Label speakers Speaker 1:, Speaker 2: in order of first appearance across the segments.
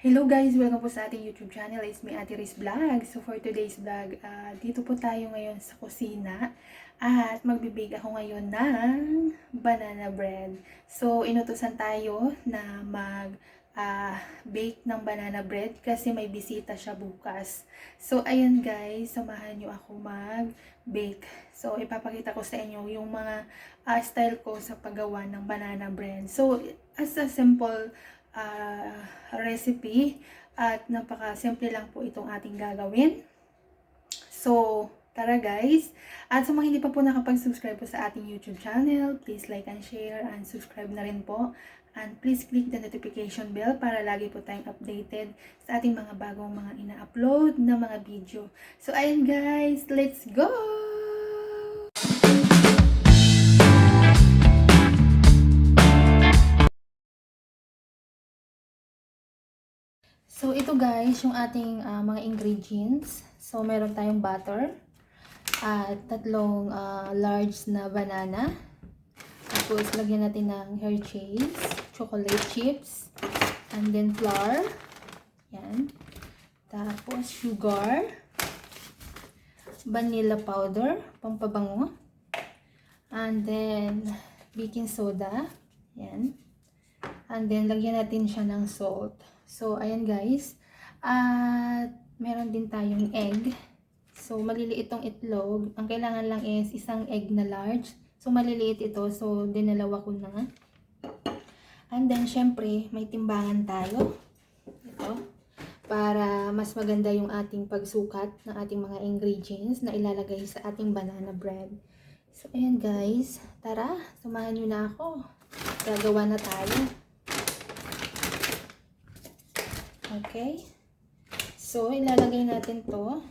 Speaker 1: Hello guys! Welcome po sa ating YouTube channel. It's me, Ate Riz Vlog. So for today's vlog, dito po tayo ngayon sa kusina at magbibake ako ngayon ng banana bread. So inutusan tayo na bake ng banana bread kasi may bisita siya bukas. So ayan guys, samahan nyo ako mag-bake. So ipapakita ko sa inyo yung mga style ko sa paggawa ng banana bread. So as a simple recipe at napaka-simple lang po itong ating gagawin. So, tara guys! At sa mga hindi pa po nakapag-subscribe po sa ating YouTube channel, please like and share and subscribe na rin po. And please click the notification bell para lagi po tayong updated sa ating mga bagong mga ina-upload na mga video. So, ayan guys! Let's go! So, ito guys, yung ating mga ingredients. So, meron tayong butter at tatlong large na banana. Tapos, lagyan natin ng hair cheese, chocolate chips, and then flour. Yan. Tapos, sugar, vanilla powder, pampabango. And then, baking soda. Yan. And then, lagyan natin siya ng salt. So, ayan guys. At meron din tayong egg. So, maliliit itong itlog. Ang kailangan lang is isang egg na large. So, maliliit ito. So, dinalawa ko na. And then, syempre, may timbangan tayo. Ito. Para mas maganda yung ating pagsukat ng ating mga ingredients na ilalagay sa ating banana bread. So, ayan guys. Tara, samahan nyo na ako. Gagawa na tayo. Okay. So, ilalagay natin to.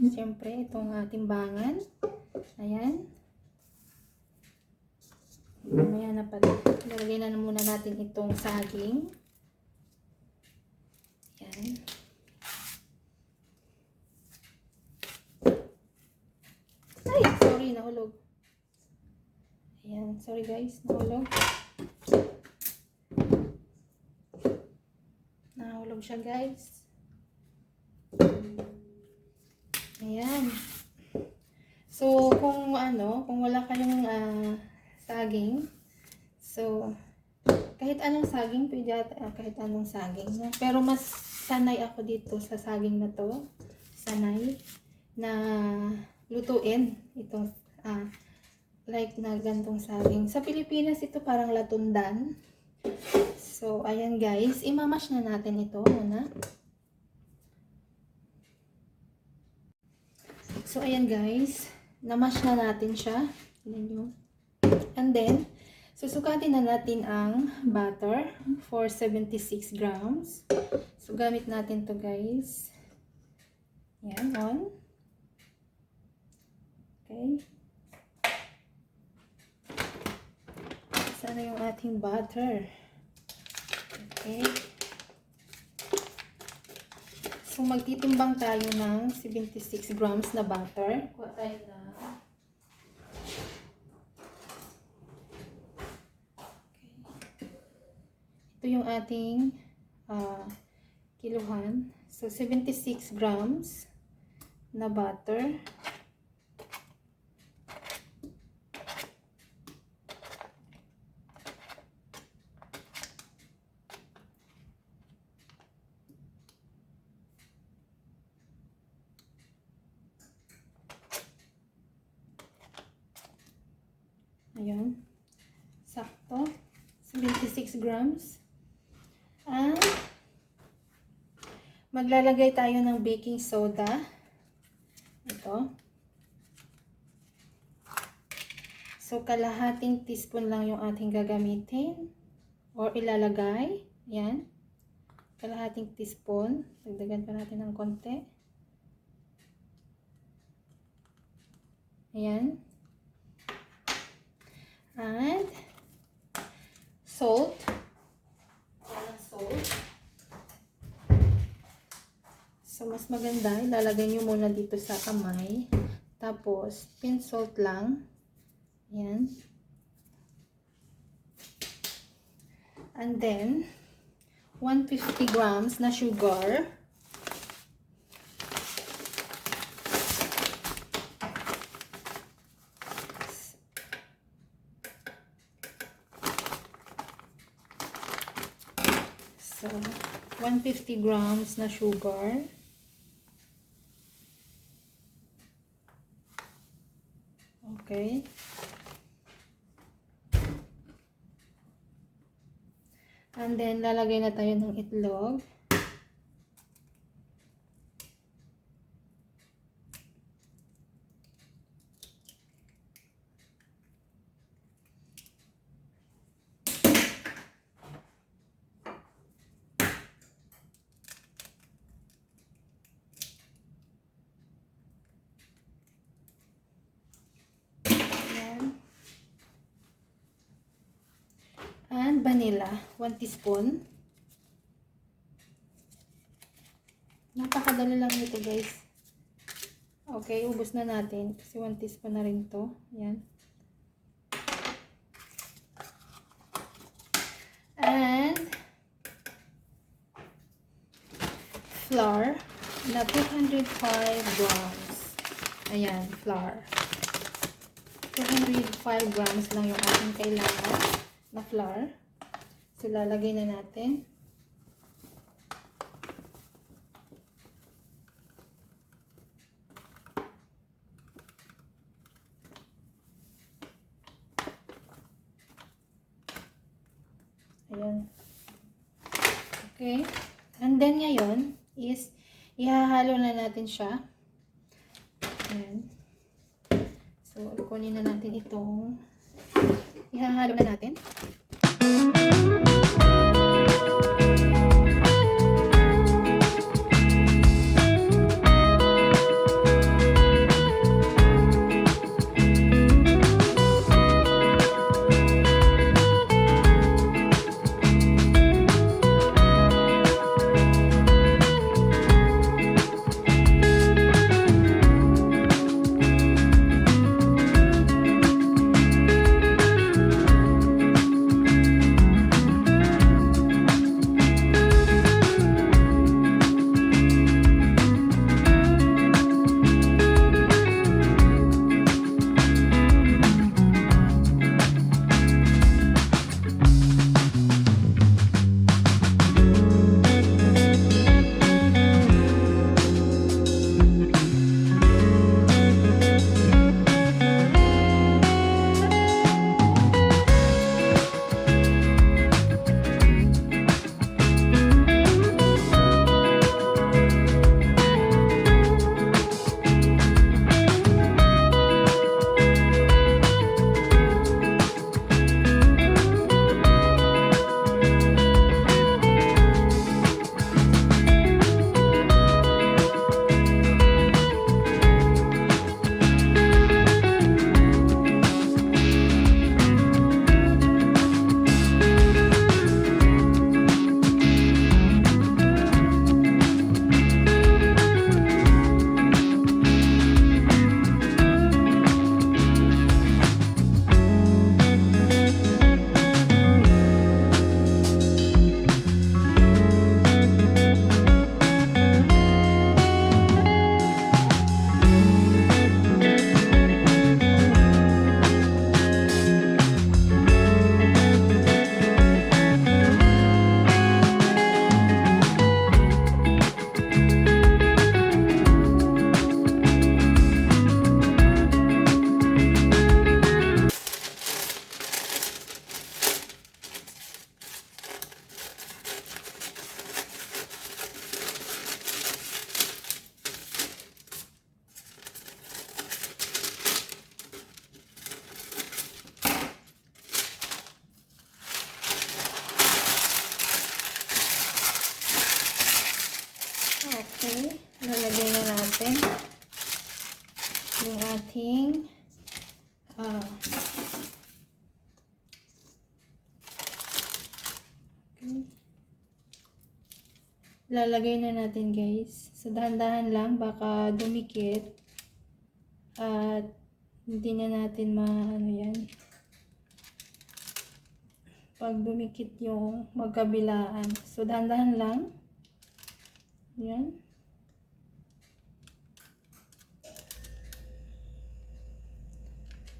Speaker 1: Siyempre, itong timbangan. Ayan. Mamaya na pala. Ilalagay na muna natin itong saging. Ayan. Ay! Sorry, nahulog. Ayan. Sorry guys, nahulog. Nahulog siya guys. Ayan. So, kung wala kayong saging, so, kahit anong saging, pwede kahit anong saging. No? Pero mas sanay ako dito sa saging na to. Sanay na lutuin itong, like na gantong saging. Sa Pilipinas, ito parang latundan. So, ayan guys, imamash na natin ito muna. So, ayan guys, namash na natin siya. Tignan nyo. And then, susukatin na natin ang butter for 76 grams. So, gamit natin to guys. Ayan, on. Okay. Sana yung ating butter. Okay. So, magtitimbang tayo ng 76 grams na butter. Kuha tayo na. Okay. Ito yung ating kiluhan. So, 76 grams na butter. Ayan. Sakto. 76 grams. At maglalagay tayo ng baking soda. Ito. So, kalahating teaspoon lang yung ating gagamitin. Or ilalagay. Ayan. Kalahating teaspoon. Dagdagan pa natin ng konti. Ayan. And salt. Walang salt. So, mas maganda, ilalagay nyo muna dito sa kamay. Tapos, pin salt lang. Ayan. And then, 150 grams na sugar. So, 150 grams na sugar. Okay. And then, lalagay na tayo ng itlog. And vanilla, 1 teaspoon. Napakadali lang nito, guys. Okay, ubos na natin kasi 1 teaspoon na rin to. Ayan. And flour na 205 grams. Ayan, flour. 205 grams lang yung ating kailangan na flour. So, lalagay na natin. Ayan. Okay. And then, ngayon is ihahalo na natin siya. Ayan. So, kunin na natin itong ihahalo na natin. Okay, lalagay na natin yung ating lalagay na natin, guys. So, dahan-dahan lang, baka dumikit at hindi na natin maano yan. pag dumikit yung magkabilaan. So, dahan-dahan lang. Yan.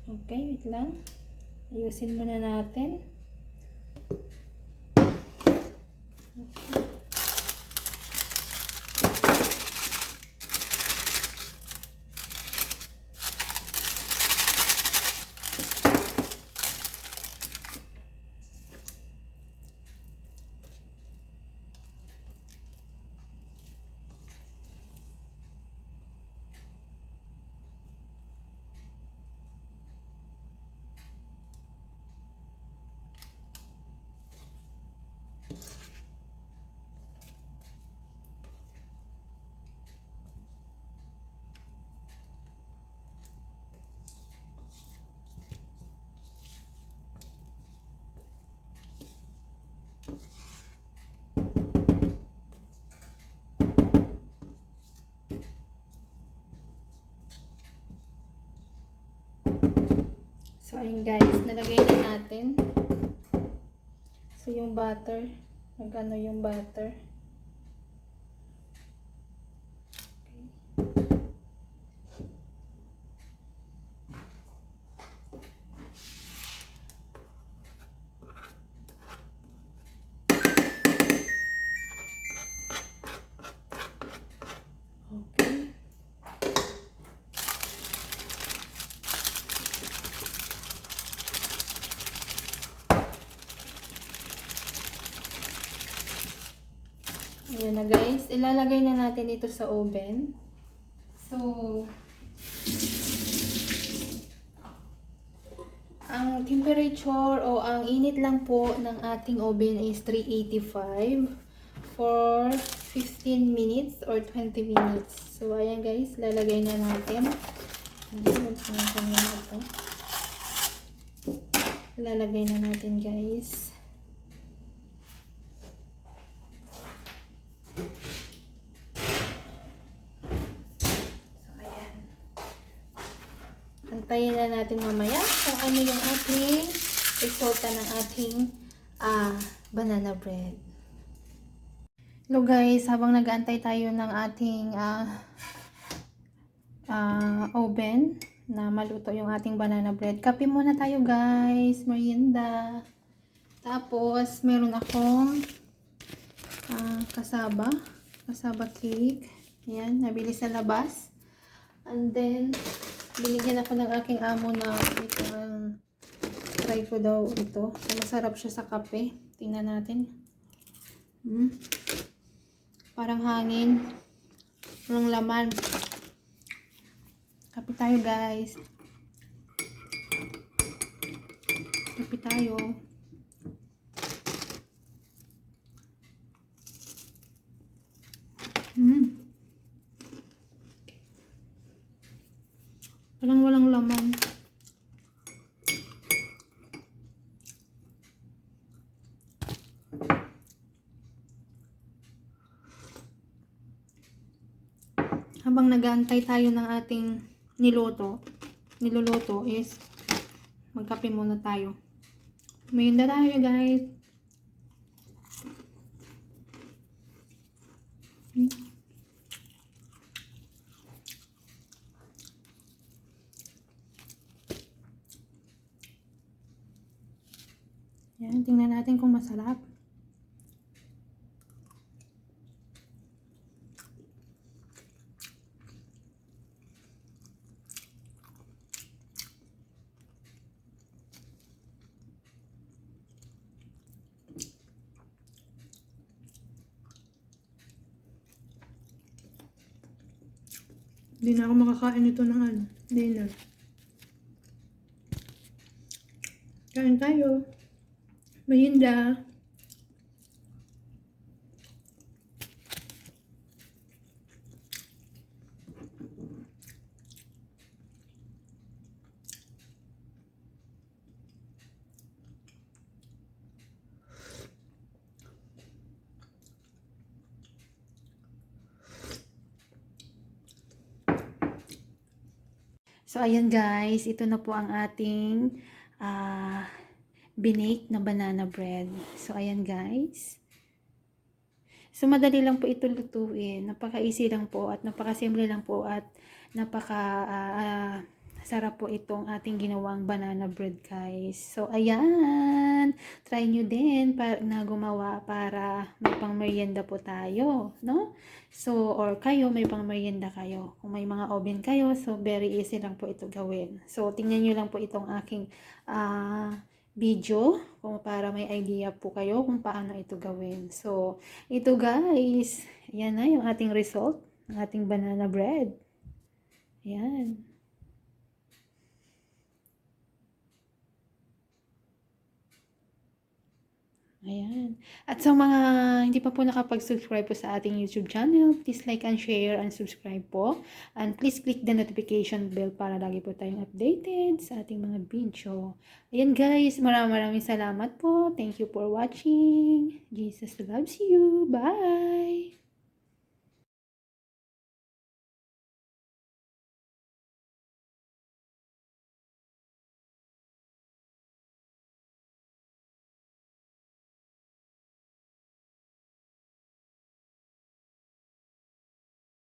Speaker 1: Okay, wait lang. Ayusin muna natin. Okay. So, ayun guys, nalagay na natin. So, yung butter, magkano yung butter. Okay. Ayan na guys, ilalagay na natin ito sa oven. So, ang temperature o ang init lang po ng ating oven is 385 for 15 minutes or 20 minutes. So, ayan guys, lalagay na natin. Lalagay na natin guys. Antayin na natin mamaya kung ano yung ating resulta ng ating banana bread. Hello guys, habang nag-aantay tayo ng ating oven na maluto yung ating banana bread, kape muna tayo guys, merienda. Tapos meron akong kasaba cake. Ayan, nabili sa labas. And then binigyan ako ng aking amo na ito try ko daw ito. So, masarap siya sa kape. Tingnan natin. Parang hangin. Walang laman. Kape tayo guys. Kape tayo. Parang walang laman. Habang nag-aantay tayo ng ating niluluto is magkape muna tayo. Merienda tayo guys. Yan, tingnan natin kung masarap. Hindi na ako makakain nito ng dinner. Kain tayo. Merienda. So, ayan guys, ito na po ang ating binake na banana bread. So, ayan guys. So, madali lang po ito lutuin. Napaka-easy lang po at napaka-simple lang po at sarap po itong ating ginawang banana bread guys. So, ayan. Try nyo din na gumawa para may pang merienda po tayo, no? So, or kayo, may pang merienda kayo. Kung may mga oven kayo, so very easy lang po ito gawin. So, tingnan nyo lang po itong aking video kung para may idea po kayo kung paano ito gawin. So, ito guys, yan na yung ating result ng ating banana bread. Yan. Ayan. At sa mga hindi pa po nakapag-subscribe po sa ating YouTube channel, please like and share and subscribe po. And please click the notification bell para lagi po tayong updated sa ating mga video. Ayan guys, maraming salamat po. Thank you for watching. Jesus loves you. Bye!